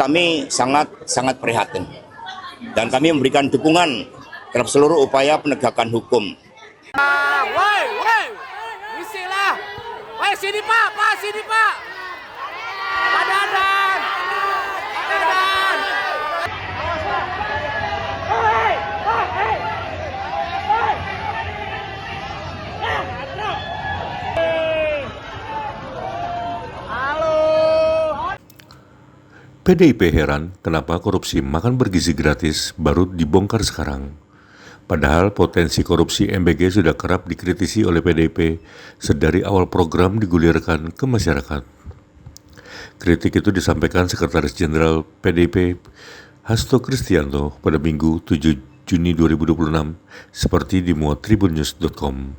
kami sangat prihatin dan kami memberikan dukungan terhadap seluruh upaya penegakan hukum. Isilah, sini Pak, sini Pak. Padanan. PDIP heran kenapa korupsi makan bergizi gratis baru dibongkar sekarang. Padahal potensi korupsi MBG sudah kerap dikritisi oleh PDIP sedari awal program digulirkan ke masyarakat. Kritik itu disampaikan Sekretaris Jenderal PDIP Hasto Kristianto pada Minggu 7 Juni 2026 seperti dimuat tribunnews.com.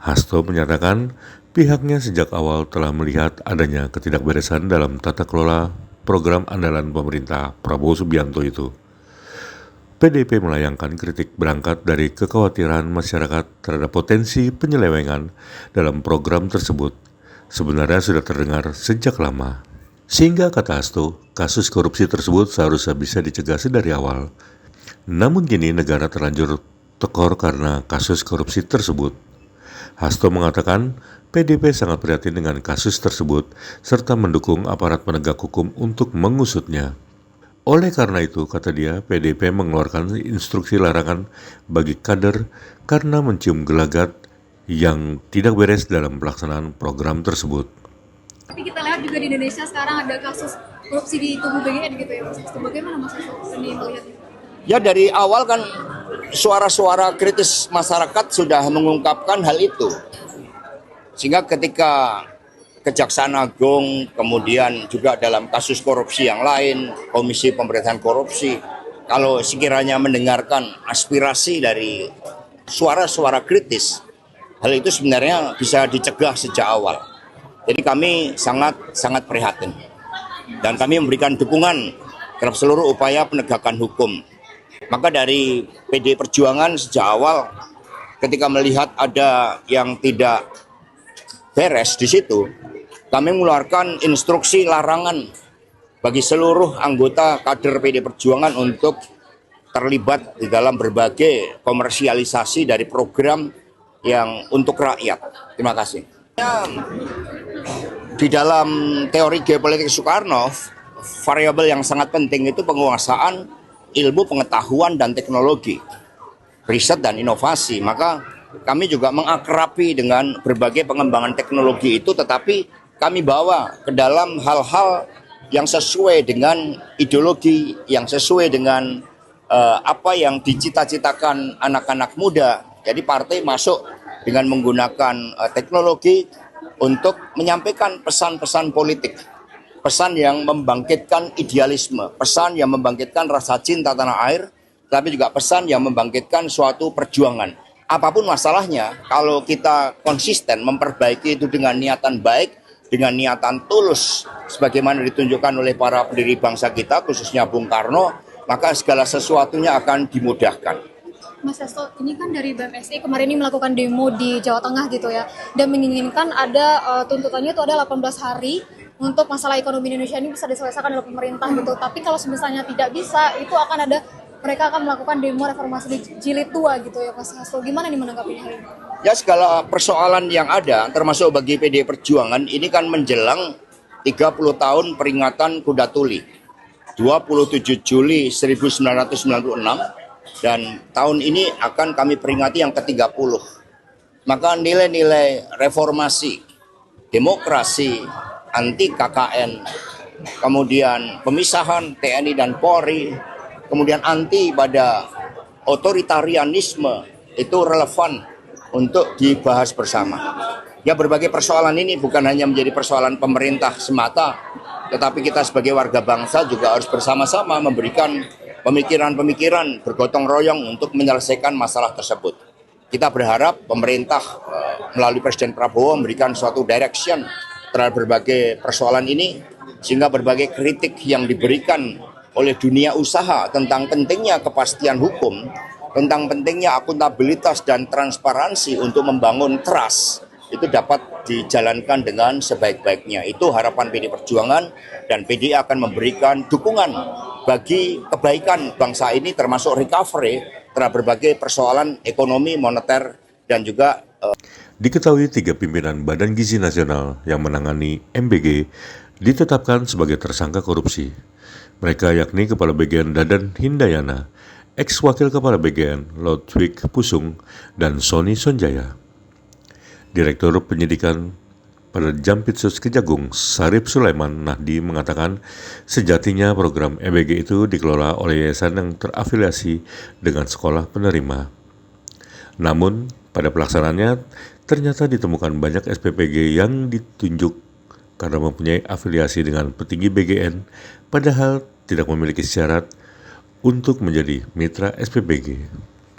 Hasto menyatakan pihaknya sejak awal telah melihat adanya ketidakberesan dalam tata kelola program andalan pemerintah Prabowo Subianto itu. PDIP melayangkan kritik berangkat dari kekhawatiran masyarakat terhadap potensi penyelewengan dalam program tersebut. Sebenarnya sudah terdengar sejak lama. Sehingga kata Hasto, kasus korupsi tersebut seharusnya bisa dicegah sedari awal. Namun kini negara terlanjur tekor karena kasus korupsi tersebut. Hasto mengatakan PDIP sangat prihatin dengan kasus tersebut serta mendukung aparat penegak hukum untuk mengusutnya. Oleh karena itu, kata dia, PDIP mengeluarkan instruksi larangan bagi kader karena mencium gelagat yang tidak beres dalam pelaksanaan program tersebut. Tapi kita lihat juga di Indonesia sekarang ada kasus korupsi di tubuh BGN gitu ya Mas. Bagaimana Mas Seni melihatnya? Ya dari awal kan suara-suara kritis masyarakat sudah mengungkapkan hal itu. Sehingga ketika Kejaksaan Agung, kemudian juga dalam kasus korupsi yang lain, Komisi Pemberantasan Korupsi, kalau sekiranya mendengarkan aspirasi dari suara-suara kritis, hal itu sebenarnya bisa dicegah sejak awal. Jadi kami sangat prihatin dan kami memberikan dukungan terhadap seluruh upaya penegakan hukum. Maka dari PD Perjuangan sejak awal ketika melihat ada yang tidak beres di situ, kami mengeluarkan instruksi larangan bagi seluruh anggota kader PD Perjuangan untuk terlibat di dalam berbagai komersialisasi dari program yang untuk rakyat. Terima kasih. Di dalam teori geopolitik Soekarno, variabel yang sangat penting itu penguasaan ilmu pengetahuan dan teknologi, riset dan inovasi. Maka kami juga mengakrabi dengan berbagai pengembangan teknologi itu, tetapi kami bawa ke dalam hal-hal yang sesuai dengan ideologi, yang sesuai dengan apa yang dicita-citakan anak-anak muda. Jadi partai masuk dengan menggunakan teknologi untuk menyampaikan pesan-pesan politik, pesan yang membangkitkan idealisme, pesan yang membangkitkan rasa cinta tanah air, tapi juga pesan yang membangkitkan suatu perjuangan. Apapun masalahnya, kalau kita konsisten memperbaiki itu dengan niatan baik, dengan niatan tulus, sebagaimana ditunjukkan oleh para pendiri bangsa kita, khususnya Bung Karno, maka segala sesuatunya akan dimudahkan. Mas Hasto, ini kan dari BMSI kemarin ini melakukan demo di Jawa Tengah gitu ya, dan menginginkan ada tuntutannya itu ada 18 hari untuk masalah ekonomi Indonesia ini bisa diselesaikan oleh pemerintah gitu. Tapi kalau misalnya tidak bisa, itu akan ada mereka akan melakukan demo reformasi di jilid 2 gitu ya Mas Hasto. Gimana nih menanggapinya hari ini? Ya segala persoalan yang ada, termasuk bagi PD Perjuangan, ini kan menjelang 30 tahun peringatan Kuda Tuli. 27 Juli 1996 dan tahun ini akan kami peringati yang ke-30. Maka nilai-nilai reformasi, demokrasi, anti KKN, kemudian pemisahan TNI dan Polri, kemudian anti pada otoritarianisme itu relevan untuk dibahas bersama. Ya berbagai persoalan ini bukan hanya menjadi persoalan pemerintah semata, tetapi kita sebagai warga bangsa juga harus bersama-sama memberikan pemikiran-pemikiran bergotong royong untuk menyelesaikan masalah tersebut. Kita berharap pemerintah melalui Presiden Prabowo memberikan suatu direction terhadap berbagai persoalan ini, sehingga berbagai kritik yang diberikan oleh dunia usaha tentang pentingnya kepastian hukum, tentang pentingnya akuntabilitas dan transparansi untuk membangun trust, itu dapat dijalankan dengan sebaik-baiknya. Itu harapan PDI Perjuangan, dan PDI akan memberikan dukungan bagi kebaikan bangsa ini, termasuk recovery terhadap berbagai persoalan ekonomi, moneter, dan juga Diketahui 3 pimpinan Badan Gizi Nasional yang menangani MBG ditetapkan sebagai tersangka korupsi. Mereka yakni Kepala BGN Dadan Hindayana, ex-wakil Kepala BGN Lodwig Pusung, dan Sony Sonjaya. Direktur Penyidikan pada Jampitsus Kejagung Sarip Sulaiman Nahdi mengatakan sejatinya program MBG itu dikelola oleh yayasan yang terafiliasi dengan sekolah penerima. Namun, pada pelaksanaannya ternyata ditemukan banyak SPPG yang ditunjuk karena mempunyai afiliasi dengan petinggi BGN, padahal tidak memiliki syarat untuk menjadi mitra SPPG.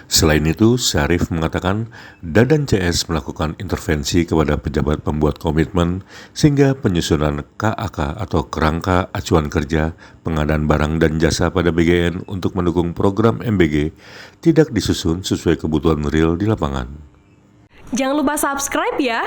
Selain itu, Syarif mengatakan Dadan CS melakukan intervensi kepada pejabat pembuat komitmen sehingga penyusunan KAK atau kerangka acuan kerja, pengadaan barang dan jasa pada BGN untuk mendukung program MBG tidak disusun sesuai kebutuhan real di lapangan. Jangan lupa subscribe ya!